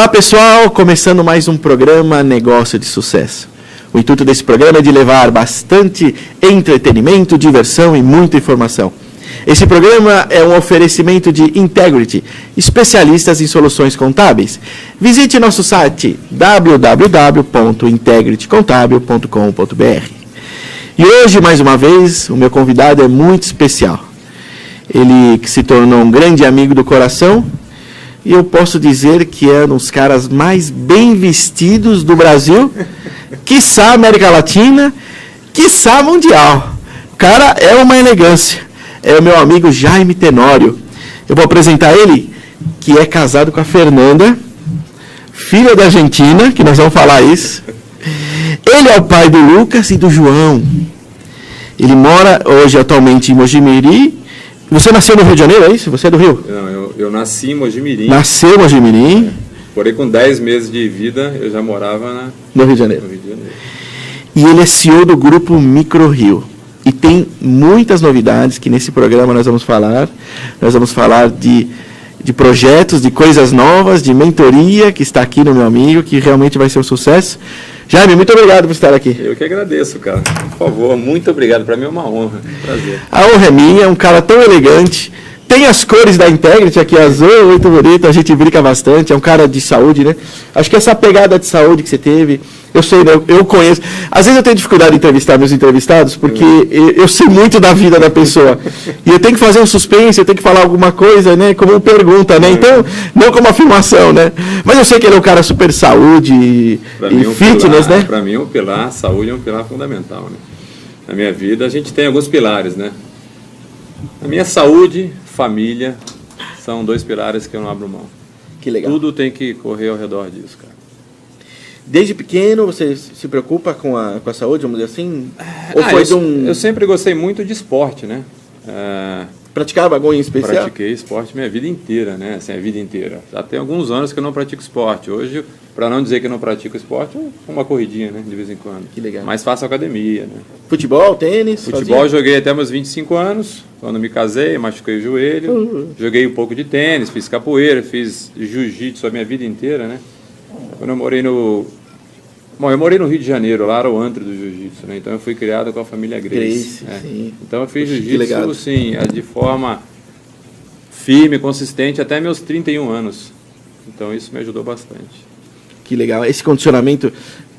Olá pessoal, começando mais um programa Negócio de Sucesso. O intuito desse programa é de levar bastante entretenimento, diversão e muita informação. Esse programa é um oferecimento de Integrity, especialistas em soluções contábeis. Visite nosso site www.integritycontábil.com.br. E hoje, mais uma vez, o meu convidado é muito especial. Ele que se tornou um grande amigo do coração, e eu posso dizer que é um dos caras mais bem vestidos do Brasil, quiçá América Latina, quiçá mundial. O cara é uma elegância. É o meu amigo Jaime Tenório. Eu vou apresentar ele, que é casado com a Fernanda, filha da Argentina, que nós vamos falar isso. Ele é o pai do Lucas e do João. Ele mora hoje atualmente em Mojimirim. Você nasceu no Rio de Janeiro, é isso? Você é do Rio? Não, eu nasci em Mojimirim. Nasceu em Mojimirim? Porém, com 10 meses de vida, eu já morava no Rio de Janeiro. No Rio de Janeiro. E ele é CEO do grupo Micro Rio. E tem muitas novidades que nesse programa nós vamos falar. Nós vamos falar de projetos, de coisas novas, de mentoria, que está aqui no meu amigo, que realmente vai ser um sucesso. Jaime, muito obrigado por estar aqui. Eu que agradeço, cara. Por favor, muito obrigado. Para mim é uma honra, um prazer. A honra é minha, um cara tão elegante. Tem as cores da Integrity aqui, azul, muito bonito, a gente brinca bastante. É um cara de saúde, né? Acho que essa pegada de saúde que você teve, eu sei, né? Eu conheço. Às vezes eu tenho dificuldade de entrevistar meus entrevistados, porque eu sei muito da vida da pessoa. E eu tenho que fazer um suspense, eu tenho que falar alguma coisa, né? Como pergunta, né? Então, não como afirmação, né? Mas eu sei que ele é um cara super saúde e fitness, né? Para mim, um pilar, saúde é um pilar fundamental, né? Na minha vida, a gente tem alguns pilares, né? A minha saúde, família, são 2 pilares que eu não abro mão. Que legal. Tudo tem que correr ao redor disso, cara. Desde pequeno você se preocupa com a saúde, vamos dizer assim? Ou foi eu sempre gostei muito de esporte, né? Praticava algum em especial? Pratiquei esporte minha vida inteira, né? Assim, a vida inteira. Já tem alguns anos que eu não pratico esporte. Hoje, para não dizer que eu não pratico esporte, uma corridinha, né? De vez em quando. Que legal. Mas faço academia, né? Futebol, tênis? Futebol joguei até meus 25 anos. Quando me casei, machuquei o joelho. Joguei um pouco de tênis, fiz capoeira, fiz jiu-jitsu a minha vida inteira, né? Quando eu morei no Rio de Janeiro, lá era o antro do jiu-jitsu, né? Então eu fui criado com a família Grace. Sim. Então eu fiz jiu-jitsu, sim, de forma firme, consistente, até meus 31 anos. Então isso me ajudou bastante. Que legal. Esse condicionamento,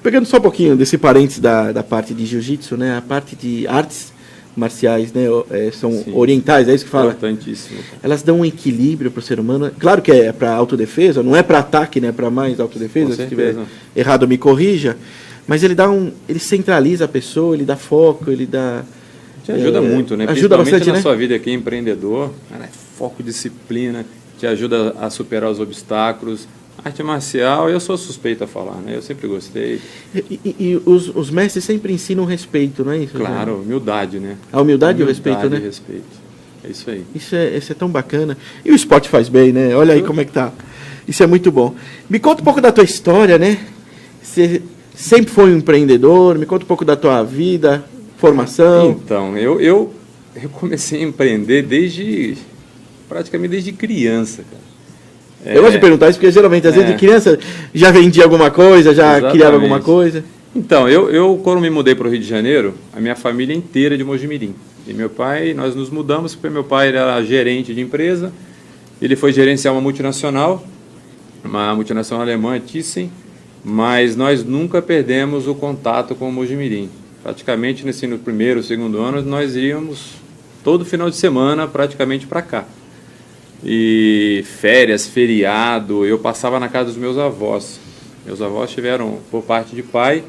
pegando só um pouquinho desse parênteses da parte de jiu-jitsu, né? A parte de artes marciais, né? São sim, orientais, é isso que fala? Importantíssimo. Elas dão um equilíbrio para o ser humano. Claro que é para autodefesa, não é para ataque, né? É para mais autodefesa. Se estiver errado, me corrija. Mas ele centraliza a pessoa, ele dá foco, ele dá... Te ajuda muito, né? Ajuda bastante, na né? sua vida aqui, empreendedor. Cara, foco, disciplina, te ajuda a superar os obstáculos. Arte marcial, eu sou suspeito a falar, né? Eu sempre gostei. E os mestres sempre ensinam respeito, não é isso? Claro, humildade, né? A humildade e o respeito, né? Respeito. É isso aí. Isso é tão bacana. E o esporte faz bem, né? Olha aí como é que tá. Isso é muito bom. Me conta um pouco da tua história, né? Você sempre foi um empreendedor, me conta um pouco da tua vida, formação. Então, eu comecei a empreender praticamente desde criança, cara. Eu gosto de perguntar isso porque geralmente, às vezes, de criança já vendia alguma coisa, já exatamente, criava alguma coisa. Então, eu quando me mudei para o Rio de Janeiro, a minha família inteira é de Mojimirim. E meu pai, nós nos mudamos porque meu pai era gerente de empresa, ele foi gerenciar uma multinacional alemã, Thyssen, mas nós nunca perdemos o contato com o Mojimirim. Praticamente no primeiro, segundo ano, nós íamos todo final de semana praticamente para cá. E férias, feriado, eu passava na casa dos meus avós. Meus avós tiveram, por parte de pai,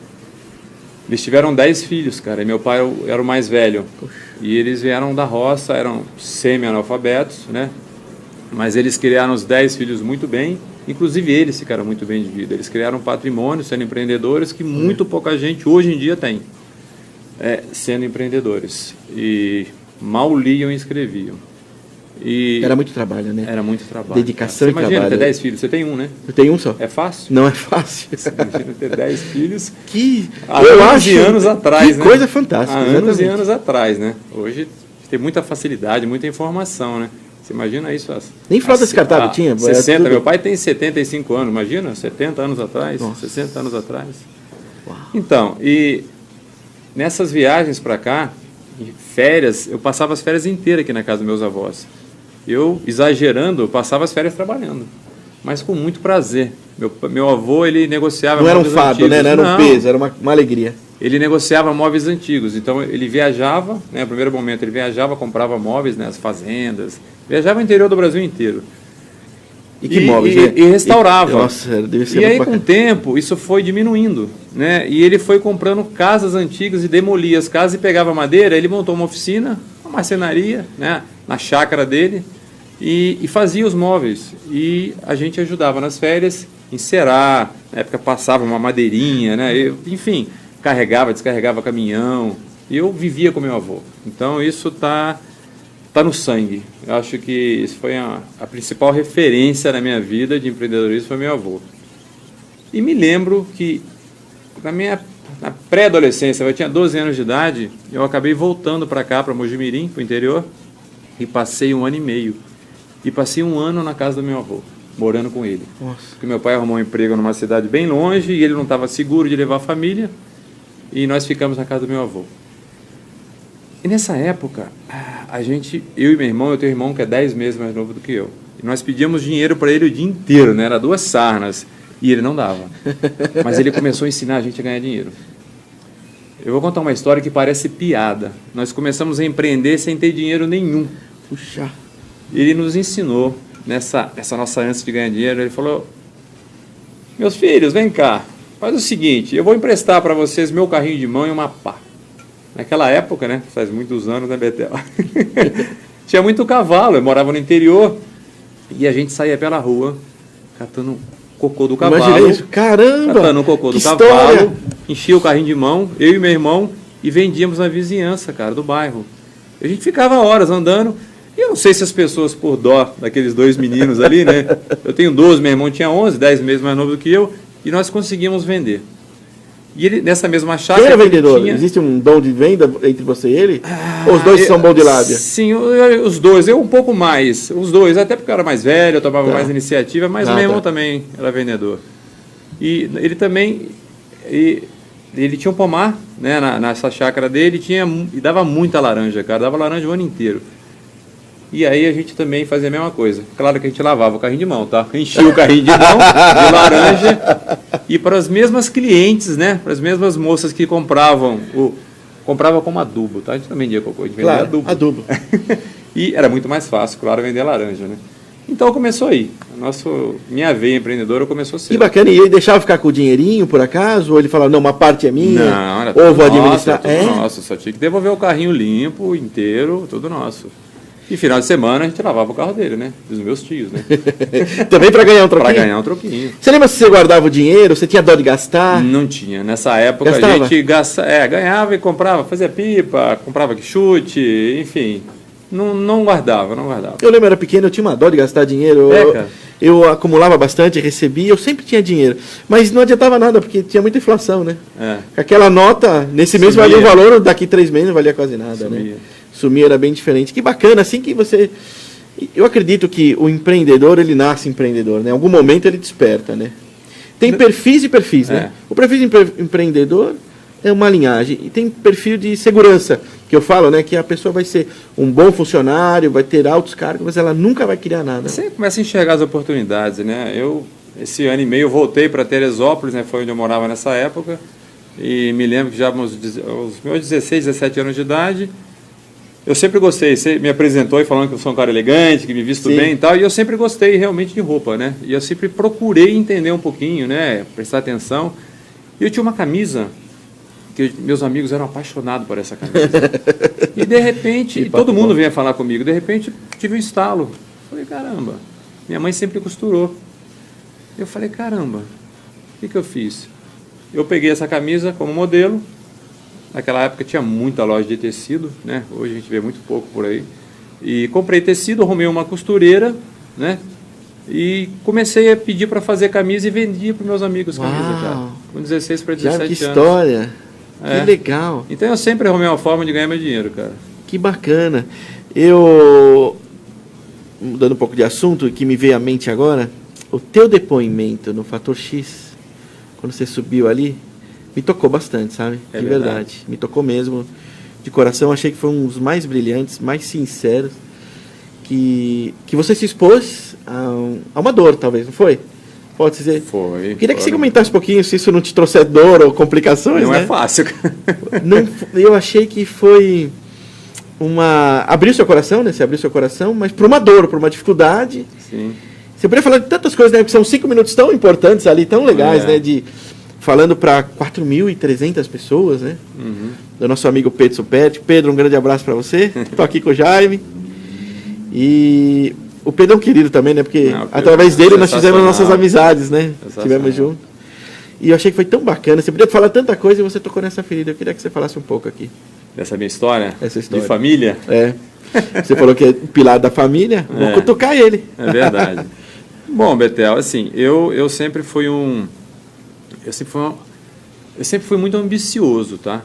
eles tiveram 10 filhos, cara, e meu pai era o mais velho. E eles vieram da roça, eram semi-analfabetos, né? Mas eles criaram os 10 filhos muito bem, inclusive eles ficaram muito bem de vida. Eles criaram um patrimônio, sendo empreendedores, que muito pouca gente hoje em dia tem, sendo empreendedores. E mal liam e escreviam. Era muito trabalho, né? Era muito trabalho. Dedicação e trabalho. Imagina ter 10 filhos. Você tem um, né? Eu tenho um só. É fácil? Não é fácil. Imagina ter 10 filhos. Eu acho anos atrás, que coisa fantástica. Há anos e anos atrás, né? Hoje tem muita facilidade, muita informação, né? Você imagina isso? Nem fralda descartável tinha? 60, meu pai tem 75 anos, imagina, 70 anos atrás, nossa, 60 anos atrás. Uau. Então, e nessas viagens para cá, férias, eu passava as férias inteiras aqui na casa dos meus avós. Eu, exagerando, passava as férias trabalhando, mas com muito prazer. Meu avô, ele negociava móveis antigos. Não era um fado, né? Não era um peso, era uma alegria. Ele negociava móveis antigos, então ele viajava, né, no primeiro momento ele viajava, comprava móveis nas fazendas, viajava o interior do Brasil inteiro. E que móveis, né? E restaurava. Nossa, deve ser e aí, com o tempo, isso foi diminuindo, né? E ele foi comprando casas antigas e demolia as casas e pegava madeira, ele montou uma oficina, uma marcenaria, né, na chácara dele, e fazia os móveis. E a gente ajudava nas férias, encerar, na época passava uma madeirinha, né? Enfim, carregava, descarregava caminhão, e eu vivia com meu avô. Então isso tá no sangue. Eu acho que isso foi a principal referência na minha vida de empreendedorismo, foi meu avô. E me lembro que na pré-adolescência, eu tinha 12 anos de idade, eu acabei voltando para cá, para Mojimirim, para o interior, e passei 1 ano e meio. E passei 1 ano na casa do meu avô, morando com ele. Nossa. Porque meu pai arrumou um emprego numa cidade bem longe, e ele não estava seguro de levar a família, e nós ficamos na casa do meu avô. E nessa época, eu e meu irmão, eu tenho um irmão que é 10 meses mais novo do que eu, e nós pedíamos dinheiro para ele o dia inteiro, né? Era 2 sarnas, e ele não dava. Mas ele começou a ensinar a gente a ganhar dinheiro. Eu vou contar uma história que parece piada. Nós começamos a empreender sem ter dinheiro nenhum. Puxa. Ele nos ensinou, nessa nossa ânsia de ganhar dinheiro, ele falou: meus filhos, vem cá, faz o seguinte, eu vou emprestar para vocês meu carrinho de mão e uma pá. Naquela época, né, faz muitos anos, né, Betel? Tinha muito cavalo, eu morava no interior, e a gente saía pela rua, catando cocô do cavalo. Imagina isso, caramba! Catando o cocô do cavalo, enchia o carrinho de mão, eu e meu irmão, e vendíamos na vizinhança, cara, do bairro. A gente ficava horas andando, e eu não sei se as pessoas, por dó daqueles 2 meninos ali, né, eu tenho 12, meu irmão tinha 11, 10 meses mais novo do que eu, e nós conseguimos vender. E ele, nessa mesma chácara... Quem era vendedor? Tinha... Existe um dom de venda entre você e ele? Ou os dois são bons de lábia? Sim, os dois. Eu um pouco mais. Os dois, até porque eu era mais velho, eu tomava mais iniciativa, mas o meu irmão também era vendedor. E ele também... Ele tinha um pomar, né, nessa chácara dele, e dava muita laranja, cara. Dava laranja o ano inteiro. E aí a gente também fazia a mesma coisa. Claro que a gente lavava o carrinho de mão, tá? Enchia o carrinho de mão de laranja, e para as mesmas clientes, né? Para as mesmas moças que comprava como adubo, tá? A gente também vendia cocô, a gente vendia adubo. E era muito mais fácil, claro, vender laranja, né? Então começou aí. Minha veia empreendedora começou cedo. Que bacana. E ele deixava ficar com o dinheirinho, por acaso? Ou ele falava, não, uma parte é minha? Não, era tudo ou vou administrar? Tudo nosso. Só tinha que devolver o carrinho limpo, inteiro, tudo nosso. E final de semana a gente lavava o carro dele, né? Dos meus tios, né? Também para ganhar um troquinho? Para ganhar um troquinho. Você lembra se você guardava o dinheiro? Você tinha dó de gastar? Não tinha. Nessa época Gastava? A gente ganhava e comprava, fazia pipa, comprava chute, enfim. Não guardava. Eu lembro, eu era pequeno, eu tinha uma dó de gastar dinheiro. Cara. Eu acumulava bastante, recebia, eu sempre tinha dinheiro. Mas não adiantava nada, porque tinha muita inflação, né? Aquela nota, nesse mês valia o valor, daqui 3 meses não valia quase nada, né? Sumia, era bem diferente. Que bacana, assim que você... Eu acredito que o empreendedor, ele nasce empreendedor, né? Em algum momento ele desperta, né? Tem perfis e perfis, né? O perfil de empreendedor é uma linhagem. E tem perfil de segurança, que eu falo, né? Que a pessoa vai ser um bom funcionário, vai ter altos cargos, mas ela nunca vai criar nada. Você começa a enxergar as oportunidades, né? Esse ano e meio, voltei para Teresópolis, né? Foi onde eu morava nessa época. E me lembro que já aos meus 16, 17 anos de idade... Eu sempre gostei, você me apresentou e falando que eu sou um cara elegante, que me visto bem e tal, e eu sempre gostei realmente de roupa, né? E eu sempre procurei entender um pouquinho, né? Prestar atenção. E eu tinha uma camisa, que meus amigos eram apaixonados por essa camisa. E de repente, todo mundo vinha falar comigo, de repente tive um estalo. Falei, caramba, minha mãe sempre costurou. Eu falei, caramba, o que eu fiz? Eu peguei essa camisa como modelo. Naquela época tinha muita loja de tecido, né? Hoje a gente vê muito pouco por aí. E comprei tecido, arrumei uma costureira, né? E comecei a pedir para fazer camisa e vendia para meus amigos camisa, cara. Com 16 para 17 anos. Que história! Que legal! Então eu sempre arrumei uma forma de ganhar meu dinheiro, cara. Que bacana! Eu mudando um pouco de assunto, que me veio à mente agora, o teu depoimento no Fator X, quando você subiu ali, me tocou bastante, sabe? De verdade. Me tocou mesmo, de coração. Achei que foi um dos mais brilhantes, mais sinceros, que você se expôs a uma dor, talvez, não foi? Pode dizer? Foi. Queria que você comentasse um pouquinho se isso não te trouxe dor ou complicações, não, né? é fácil. Não, eu achei que foi abriu seu coração, né? Você abriu seu coração, mas por uma dor, por uma dificuldade. Sim. Você poderia falar de tantas coisas, né? Porque são 5 minutos tão importantes ali, tão legais, né? Falando para 4.300 pessoas, né? Do nosso amigo Pedro Superti. Pedro, um grande abraço para você. Estou aqui com o Jaime. E o Pedro é um querido também, né? Porque através dele nós fizemos nossas amizades, né? Estivemos juntos. E eu achei que foi tão bacana. Você podia falar tanta coisa e você tocou nessa ferida. Eu queria que você falasse um pouco aqui. Dessa minha história? Essa história. De família? É. Você falou que é o pilar da família. Vou cutucar ele. É verdade. Bom, Betel, assim, eu sempre fui eu sempre fui muito ambicioso, tá?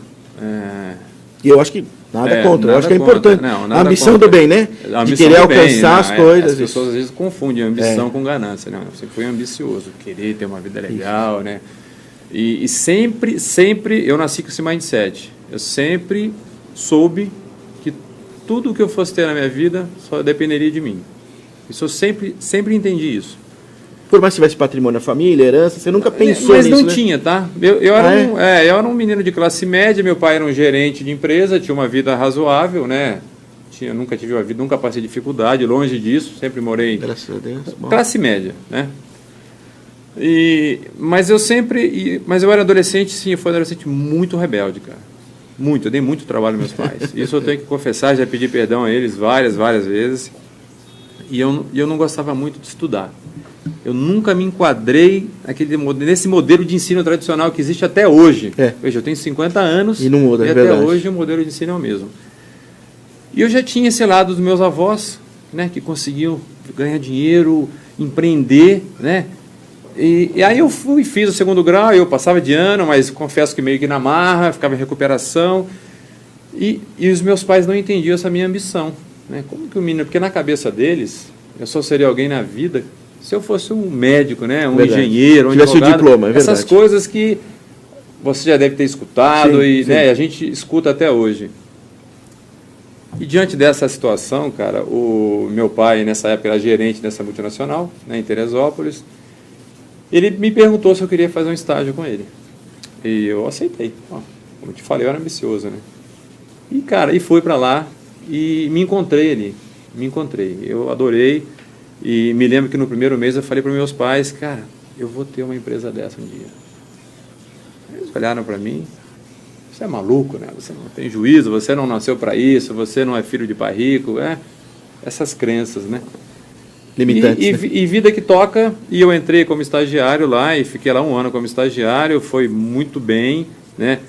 E eu acho que nada contra, eu acho que é importante. Não, a ambição do bem, né? De querer alcançar as coisas. As pessoas às vezes confundem ambição com ganância, né? Eu sempre fui ambicioso, querer ter uma vida legal, né? E sempre eu nasci com esse mindset. Eu sempre soube que tudo que eu fosse ter na minha vida só dependeria de mim. Isso eu sempre entendi isso. Por mais que tivesse patrimônio na família, herança, você nunca pensou nisso, né? Mas não tinha, tá? Eu era um menino de classe média, meu pai era um gerente de empresa, tinha uma vida razoável, né? Nunca tive uma vida, nunca passei dificuldade, longe disso, sempre morei... Graças a Deus. Classe média, né? Mas eu era adolescente, sim, eu fui um adolescente muito rebelde, cara. Muito, eu dei muito trabalho aos meus pais. Isso eu tenho que confessar, já pedi perdão a eles várias vezes. E eu não gostava muito de estudar. Eu nunca me enquadrei nesse modelo de ensino tradicional que existe até hoje. Veja, eu tenho 50 anos e não muda, e até hoje o modelo de ensino é o mesmo. E eu já tinha esse lado dos meus avós, né, que conseguiam ganhar dinheiro, empreender, né? E aí eu fiz o segundo grau, eu passava de ano, mas confesso que meio que na marra, ficava em recuperação. E os meus pais não entendiam essa minha ambição, né? Como que o menino... Porque na cabeça deles, eu só seria alguém na vida se eu fosse um médico, né? Um engenheiro, um advogado. O diploma, essas coisas que você já deve ter escutado sim. Né, a gente escuta até hoje. E diante dessa situação, cara, o meu pai, nessa época, era gerente dessa multinacional, né, em Teresópolis. Ele me perguntou se eu queria fazer um estágio com ele. E eu aceitei. Como eu te falei, eu era ambicioso, né? E, cara, fui para lá e me encontrei ali. Eu adorei. E me lembro que no primeiro mês eu falei para meus pais, cara, eu vou ter uma empresa dessa um dia. Eles olharam para mim, você é maluco, né? Você não tem juízo, você não nasceu para isso, você não é filho de pai rico, essas crenças, né? Limitantes, né? E vida que toca, e eu entrei como estagiário lá, e fiquei lá 1 ano como estagiário, foi muito bem, né?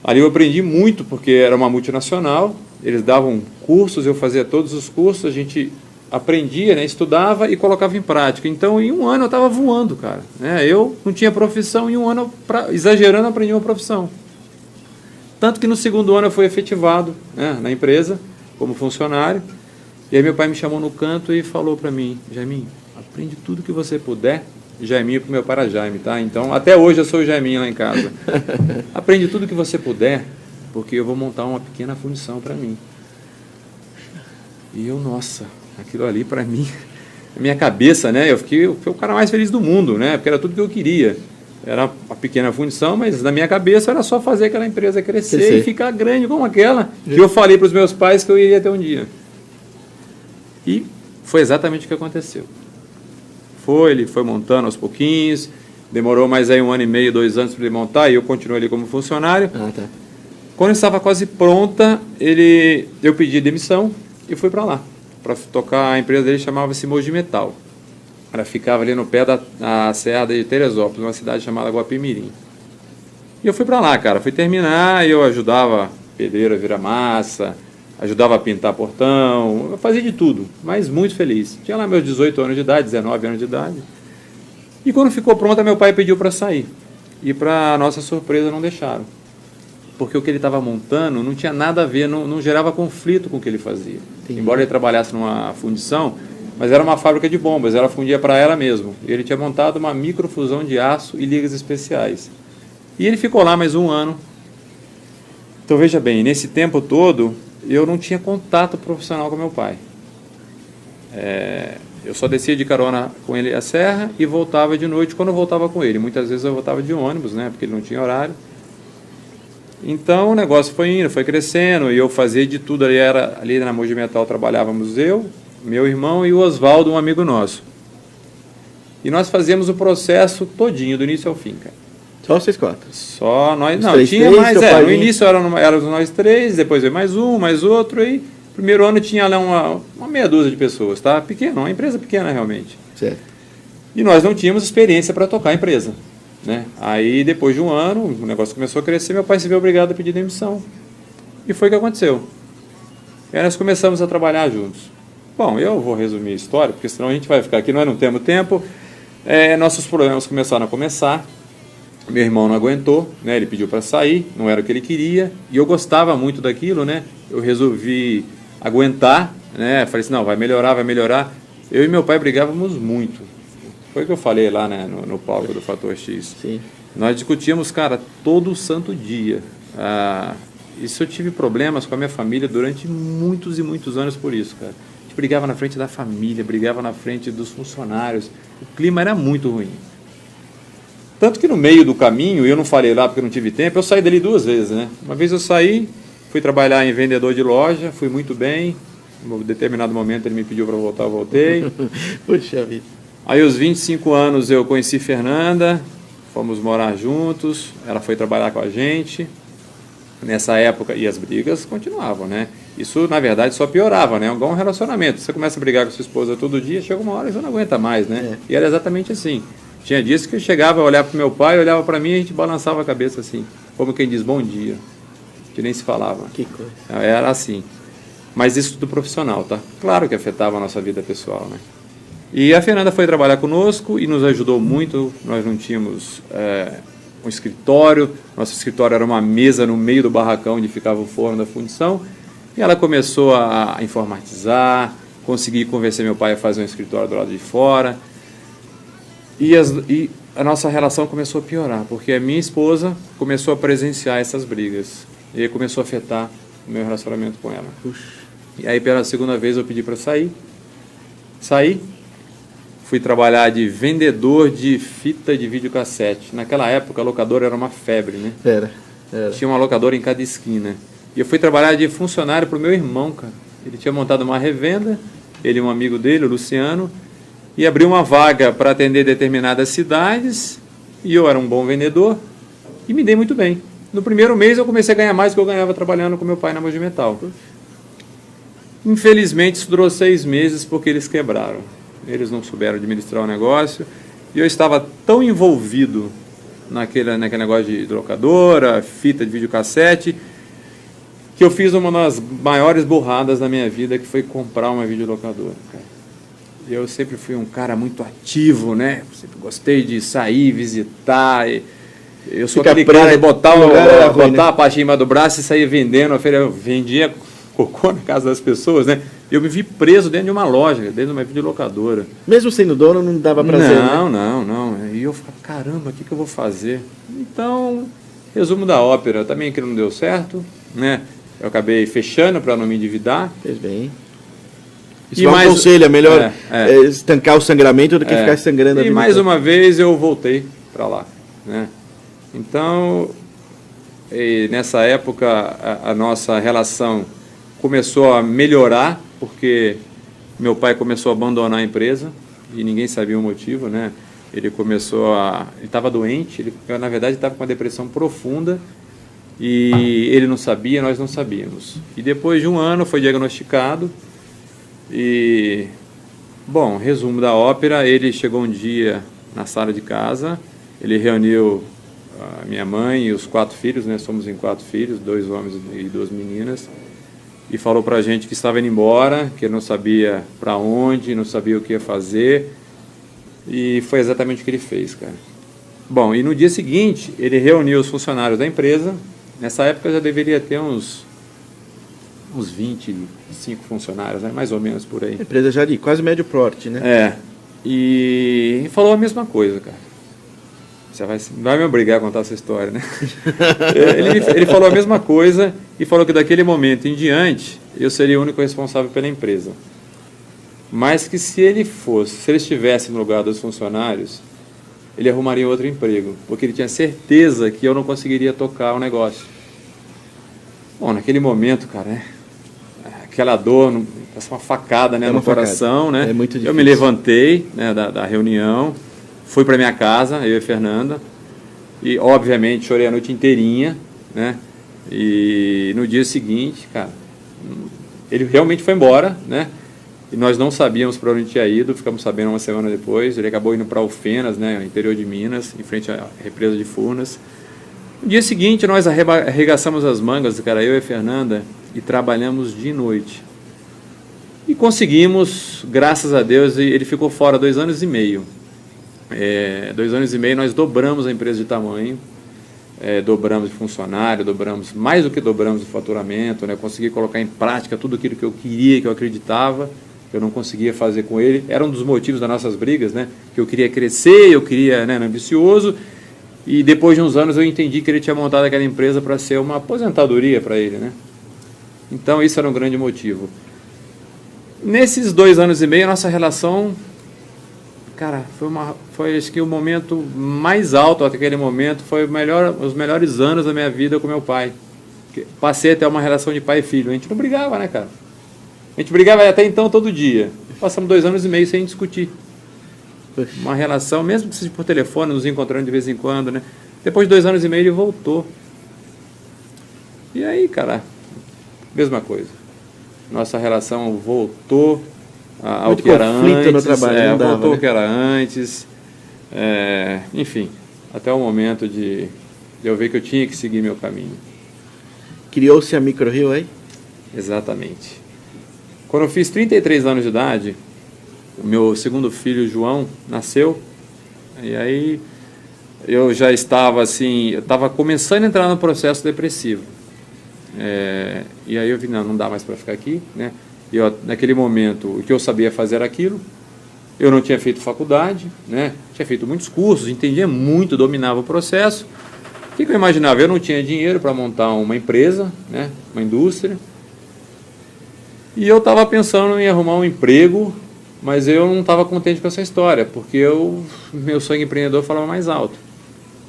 Ali eu aprendi muito, porque era uma multinacional, eles davam cursos, eu fazia todos os cursos, a gente aprendia, né, estudava e colocava em prática. Então, em 1 ano eu estava voando, cara. Né? Eu não tinha profissão, em 1 ano, exagerando, aprendi uma profissão. Tanto que no segundo ano eu fui efetivado, né, na empresa, como funcionário. E aí meu pai me chamou no canto e falou para mim, Jaiminho, aprende tudo que você puder. Jaiminho, para o meu pai era Jaime, tá? Então, até hoje eu sou o Jaiminho lá em casa. Aprende tudo que você puder, porque eu vou montar uma pequena fundição para mim. E eu, nossa, aquilo ali para mim, na minha cabeça, né? Eu fui o cara mais feliz do mundo, né? Porque era tudo que eu queria. Era uma pequena fundição, mas na minha cabeça era só fazer aquela empresa crescer e ficar grande como aquela que eu falei para os meus pais que eu iria ter um dia. E foi exatamente o que aconteceu. Ele foi montando aos pouquinhos, demorou mais aí 1 ano e meio, 2 anos para ele montar, e eu continuei ali como funcionário. Tá. Quando estava quase pronta, eu pedi demissão e fui para lá, para tocar a empresa dele, chamava-se Mogi Metal. Ela ficava ali no pé da Serra de Teresópolis, uma cidade chamada Guapimirim. E eu fui para lá, cara, fui terminar, e eu ajudava pedreiro a virar massa, ajudava a pintar portão, eu fazia de tudo, mas muito feliz. Tinha lá meus 18 anos de idade, 19 anos de idade. E quando ficou pronta, meu pai pediu para sair. E para nossa surpresa não deixaram. Porque o que ele estava montando não tinha nada a ver, não gerava conflito com o que ele fazia. Entendi. Embora ele trabalhasse numa fundição, mas era uma fábrica de bombas, ela fundia para ela mesmo. Ele tinha montado uma microfusão de aço e ligas especiais. E ele ficou lá mais um ano. Então veja bem, nesse tempo todo eu não tinha contato profissional com meu pai. Eu só descia de carona com ele a serra e voltava de noite quando eu voltava com ele. Muitas vezes eu voltava de ônibus, né, porque ele não tinha horário. Então o negócio foi indo, foi crescendo, e eu fazia de tudo. Ali na Mogi Metal trabalhávamos eu, meu irmão e o Oswaldo, um amigo nosso. E nós fazíamos o processo todinho, do início ao fim, cara. Só vocês quatro? Só nós, Os não, três, tinha três, mais, pai no início éramos nós três, depois veio mais um, mais outro, e primeiro ano tinha lá uma meia dúzia de pessoas, tá? Pequeno, uma empresa pequena realmente. Certo. E nós não tínhamos experiência para tocar a empresa, né? Aí depois de um ano, o negócio começou a crescer, meu pai se viu obrigado a pedir demissão. E foi o que aconteceu. E aí nós começamos a trabalhar juntos. Bom, eu vou resumir a história, porque senão a gente vai ficar aqui, nós não temos tempo. Nossos problemas começaram a começar. Meu irmão não aguentou, né? Ele pediu para sair, não era o que ele queria, e eu gostava muito daquilo, né? Eu resolvi aguentar, né? Falei assim, não, vai melhorar, vai melhorar. Eu e meu pai brigávamos muito. Foi o que eu falei lá, né, no palco do Fator X. Sim. Nós discutíamos, cara, todo santo dia. Isso eu tive problemas com a minha família durante muitos e muitos anos por isso, cara. A gente brigava na frente da família, brigava na frente dos funcionários. O clima era muito ruim. Tanto que no meio do caminho, eu não falei lá porque eu não tive tempo, eu saí dali 2 vezes, né? Uma vez eu saí, fui trabalhar em vendedor de loja, fui muito bem. Em um determinado momento ele me pediu para voltar, eu voltei. Puxa vida. Aí aos 25 anos eu conheci Fernanda, fomos morar juntos, ela foi trabalhar com a gente. Nessa época, e as brigas continuavam, né? Isso, na verdade, só piorava, né? Igual um relacionamento. Você começa a brigar com sua esposa todo dia, chega uma hora e você não aguenta mais, né? E era exatamente assim. Tinha dias que eu chegava a olhar para o meu pai, olhava para mim e a gente balançava a cabeça assim, como quem diz bom dia, que nem se falava. Que coisa. Era assim. Mas isso tudo profissional, tá? Claro que afetava a nossa vida pessoal, né? E a Fernanda foi trabalhar conosco e nos ajudou muito. Nós não tínhamos um escritório, nosso escritório era uma mesa no meio do barracão onde ficava o forno da fundição, e ela começou a informatizar, consegui convencer meu pai a fazer um escritório do lado de fora. E a nossa relação começou a piorar, porque a minha esposa começou a presenciar essas brigas. E aí começou a afetar o meu relacionamento com ela. Puxa. E aí pela segunda vez eu pedi para sair. Saí. Fui trabalhar de vendedor de fita de videocassete. Naquela época a locadora era uma febre, né? Era. Tinha uma locadora em cada esquina. E eu fui trabalhar de funcionário para o meu irmão, cara. Ele tinha montado uma revenda, ele e um amigo dele, o Luciano, e abriu uma vaga para atender determinadas cidades, e eu era um bom vendedor, e me dei muito bem. No primeiro mês eu comecei a ganhar mais do que eu ganhava trabalhando com meu pai na Mogi Metal. Infelizmente isso durou 6 meses porque eles quebraram. Eles não souberam administrar o negócio, e eu estava tão envolvido naquele negócio de locadora, fita de videocassete, que eu fiz uma das maiores burradas da minha vida, que foi comprar uma videolocadora, cara. Eu sempre fui um cara muito ativo, né? Sempre gostei de sair, visitar. Eu sou aquele cara de botar a pastinha do braço e sair vendendo. Eu vendia cocô na casa das pessoas, né? Eu me vi preso dentro de uma loja, dentro de uma videolocadora. Mesmo sendo dono, não dava prazer, Não. E eu ficava, caramba, o que eu vou fazer? Então, resumo da ópera. Também que não deu certo, né? Eu acabei fechando para não me endividar. Fez bem. Isso é um conselho, é melhor estancar o sangramento do que ficar sangrando a vida. E mais uma vez eu voltei para lá, né? Então, nessa época, a nossa relação começou a melhorar, porque meu pai começou a abandonar a empresa, e ninguém sabia o motivo, né? Ele estava doente, ele na verdade estava com uma depressão profunda, e ele não sabia, nós não sabíamos. E depois de um ano foi diagnosticado. E, bom, resumo da ópera, ele chegou um dia na sala de casa, ele reuniu a minha mãe e os 4 filhos, né? Somos em 4 filhos, 2 homens e 2 meninas, e falou pra gente que estava indo embora, que ele não sabia para onde, não sabia o que ia fazer, e foi exatamente o que ele fez, cara. Bom, e no dia seguinte, ele reuniu os funcionários da empresa. Nessa época já deveria ter uns uns 25 funcionários, né? Mais ou menos por aí. Empresa já de quase médio porte, né? E falou a mesma coisa, cara. Você vai me obrigar a contar essa história, né? Ele falou a mesma coisa e falou que daquele momento em diante eu seria o único responsável pela empresa. Mas que se ele estivesse no lugar dos funcionários, ele arrumaria outro emprego, porque ele tinha certeza que eu não conseguiria tocar o negócio. Bom, naquele momento, cara, né? Aquela dor, uma facada, né, no coração, né? É muito difícil. Eu me levantei, né, da reunião, fui para minha casa, eu e a Fernanda, e obviamente chorei a noite inteirinha, né? E no dia seguinte, cara, ele realmente foi embora, né? E nós não sabíamos para onde tinha ido, ficamos sabendo uma semana depois. Ele acabou indo para Alfenas, né, interior de Minas, em frente à represa de Furnas. No dia seguinte, nós arregaçamos as mangas, cara, eu e a Fernanda, e trabalhamos de noite. E conseguimos, graças a Deus, e ele ficou fora 2 anos e meio. 2 anos e meio nós dobramos a empresa de tamanho, dobramos de funcionário, mais do que dobramos o faturamento, né? Consegui colocar em prática tudo aquilo que eu queria, que eu acreditava, que eu não conseguia fazer com ele. Era um dos motivos das nossas brigas, né? Que eu queria crescer, eu queria, né, ambicioso. E depois de uns anos eu entendi que ele tinha montado aquela empresa para ser uma aposentadoria para ele, né? Então isso era um grande motivo. Nesses 2 anos e meio, a nossa relação, cara, foi acho que o momento mais alto até aquele momento, foi os melhores anos da minha vida com meu pai. Passei até uma relação de pai e filho. A gente não brigava, né, cara? A gente brigava até então todo dia. Passamos 2 anos e meio sem discutir. Uma relação, mesmo que seja por telefone, nos encontrando de vez em quando, né? Depois de 2 anos e meio ele voltou. E aí, cara, mesma coisa. Nossa relação voltou ao que era antes. No trabalho, voltou ao que era antes. Enfim, até o momento de eu ver que eu tinha que seguir meu caminho. Criou-se a MicroRio aí? Exatamente. Quando eu fiz 33 anos de idade, o meu segundo filho, João, nasceu. E aí eu já estava assim, eu estava começando a entrar no processo depressivo. E aí eu vi, não dá mais para ficar aqui, né? E naquele momento, o que eu sabia fazer era aquilo. Eu não tinha feito faculdade, né? Tinha feito muitos cursos, entendia muito, dominava o processo. O que eu imaginava? Eu não tinha dinheiro para montar uma empresa, né? Uma indústria. E eu estava pensando em arrumar um emprego, mas eu não estava contente com essa história, porque meu sonho empreendedor falava mais alto.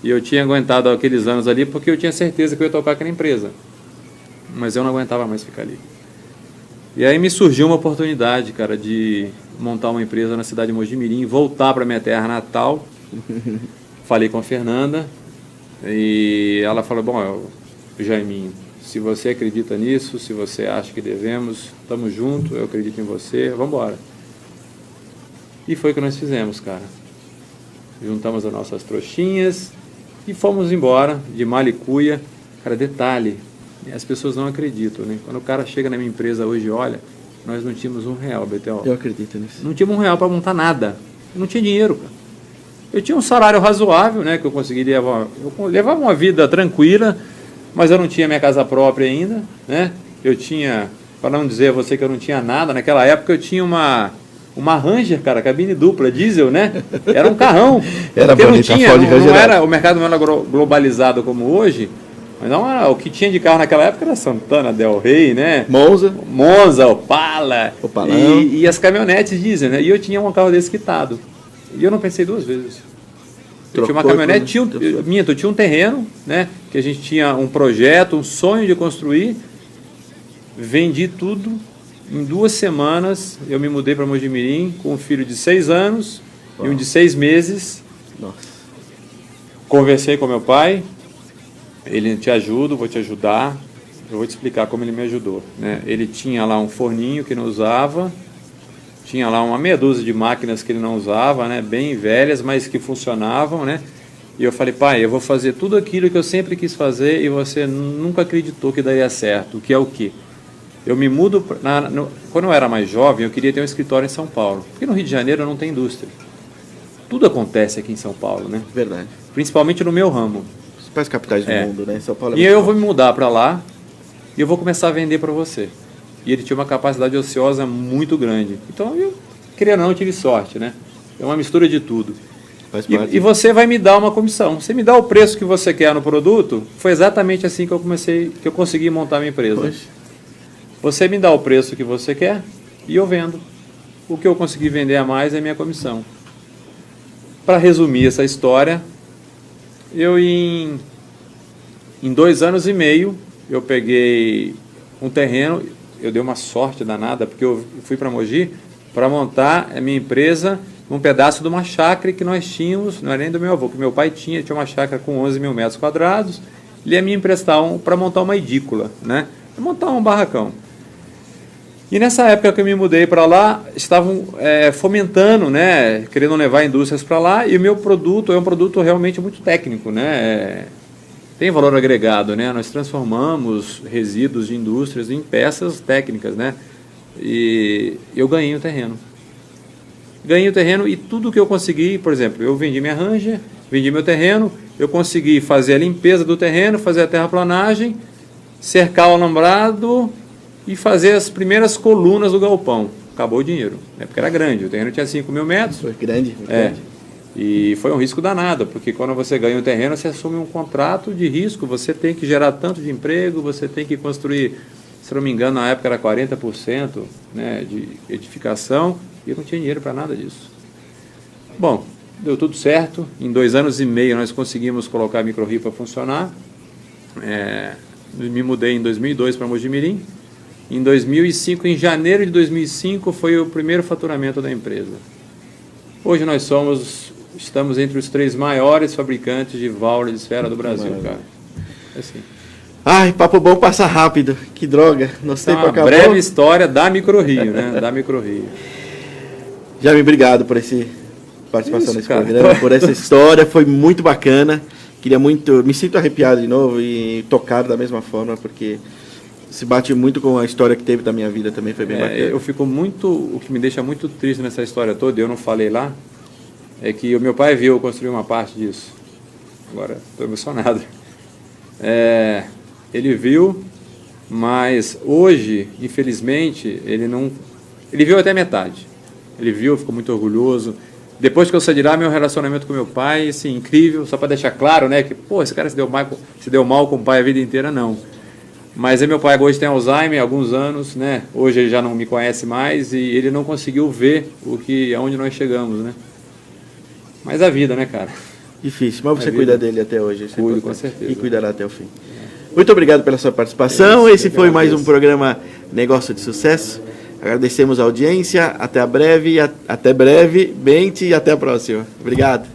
E eu tinha aguentado aqueles anos ali porque eu tinha certeza que eu ia tocar aquela empresa. Mas eu não aguentava mais ficar ali. E aí me surgiu uma oportunidade, cara, de montar uma empresa na cidade de Mojimirim, voltar para minha terra natal. Falei com a Fernanda e ela falou, bom, Jaiminho, se você acredita nisso, se você acha que devemos, estamos juntos, eu acredito em você, vamos embora. E foi o que nós fizemos, cara. Juntamos as nossas trouxinhas e fomos embora de Malicuia. Cara, detalhe, as pessoas não acreditam, né? Quando o cara chega na minha empresa hoje, olha, nós não tínhamos R$1, BTO. Eu acredito nisso. Não tínhamos R$1 para montar nada. Eu não tinha dinheiro, cara. Eu tinha um salário razoável, né? Que eu conseguiria eu levava uma vida tranquila, mas eu não tinha minha casa própria ainda, né? Eu tinha, para não dizer a você que eu não tinha nada, naquela época eu tinha uma Ranger, cara, cabine dupla, diesel, né? Era um carrão. Era bonita, não tinha, não era, o mercado não era globalizado como hoje. Mas não, o que tinha de carro naquela época era Santana, Del Rey, né? Monza, Opala. Opalão. E as caminhonetes diesel, né? E eu tinha um carro desse quitado. E eu não pensei 2 vezes. Eu tinha uma caminhonete, eu tinha um terreno, né? Que a gente tinha um projeto, um sonho de construir. Vendi tudo. Em 2 semanas eu me mudei para Mojimirim com um filho de 6 anos e um de 6 meses. Nossa. Conversei com meu pai. Ele te ajuda, vou te ajudar. Eu vou te explicar como ele me ajudou, né? Ele tinha lá um forninho que não usava, tinha lá uma meia dúzia de máquinas que ele não usava, né? Bem velhas, mas que funcionavam, né? E eu falei, pai, eu vou fazer tudo aquilo que eu sempre quis fazer e você nunca acreditou que daria certo. O que é o quê? Eu me mudo... Quando eu era mais jovem, eu queria ter um escritório em São Paulo. Porque no Rio de Janeiro não tem indústria. Tudo acontece aqui em São Paulo, né? Verdade. Principalmente no meu ramo. As capitais do mundo, né? São Paulo E eu vou me mudar para lá e eu vou começar a vender para você. e ele tinha uma capacidade ociosa muito grande. Então, eu, querendo ou não, tive sorte, né? É uma mistura de tudo. E você vai me dar uma comissão. Você me dá o preço que você quer no produto, foi exatamente assim que eu consegui montar minha empresa. Poxa. Você me dá o preço que você quer e eu vendo. O que eu consegui vender a mais é minha comissão. Para resumir essa história, eu em 2 anos e meio, eu peguei um terreno, eu dei uma sorte danada, porque eu fui para Mogi para montar a minha empresa num pedaço de uma chácara que nós tínhamos, não era nem do meu avô, que meu pai tinha uma chácara com 11 mil metros quadrados, ele ia me emprestar para montar uma edícula, né? Para montar um barracão. E nessa época que eu me mudei para lá, estavam fomentando, né, querendo levar indústrias para lá, e o meu produto é um produto realmente muito técnico, né? Tem valor agregado, né? Nós transformamos resíduos de indústrias em peças técnicas, né? E eu ganhei o terreno. Ganhei o terreno e tudo que eu consegui, por exemplo, eu vendi minha Ranger, vendi meu terreno, eu consegui fazer a limpeza do terreno, fazer a terraplanagem, cercar o alambrado e fazer as primeiras colunas do galpão. Acabou o dinheiro, né? Porque era grande, o terreno tinha 5 mil metros. Foi grande. Grande. E foi um risco danado, porque quando você ganha o terreno, você assume um contrato de risco, você tem que gerar tanto de emprego, você tem que construir, se não me engano, na época era 40%, né, de edificação, e eu não tinha dinheiro para nada disso. Bom, deu tudo certo, em 2 anos e meio nós conseguimos colocar a Micro-Rio para funcionar, me mudei em 2002 para Mojimirim, em 2005, em janeiro de 2005, foi o primeiro faturamento da empresa. Hoje nós estamos entre os 3 maiores fabricantes de válvula de esfera do Brasil, cara. Assim. Ai, papo bom passa rápido. Que droga. Nosso tempo acabou. Uma breve história da Micro-Rio, né? Da Micro-Rio. Jaime, obrigado por essa participação nesse programa, por essa história. Foi muito bacana. Queria muito... Me sinto arrepiado de novo e tocado da mesma forma, porque se bate muito com a história que teve da minha vida também. Foi bem bacana. Eu fico muito... O que me deixa muito triste nessa história toda, eu não falei lá, é que o meu pai viu eu construir uma parte disso. Agora, estou emocionado. Ele viu, mas hoje, infelizmente, ele não... Ele viu até metade. Ele viu, ficou muito orgulhoso. Depois que eu saí de lá, meu relacionamento com meu pai, assim, incrível, só para deixar claro, né, que, pô, esse cara se deu mal com o pai a vida inteira, não. Mas meu pai hoje tem Alzheimer há alguns anos, né, hoje ele já não me conhece mais e ele não conseguiu ver aonde nós chegamos, né. Mas a vida, né, cara? Difícil, mas você cuida dele até hoje. Cuido, com certeza. E cuidará até o fim. Muito obrigado pela sua participação. Esse foi mais um programa Negócio de Sucesso. Agradecemos a audiência. Até brevemente e até a próxima. Obrigado.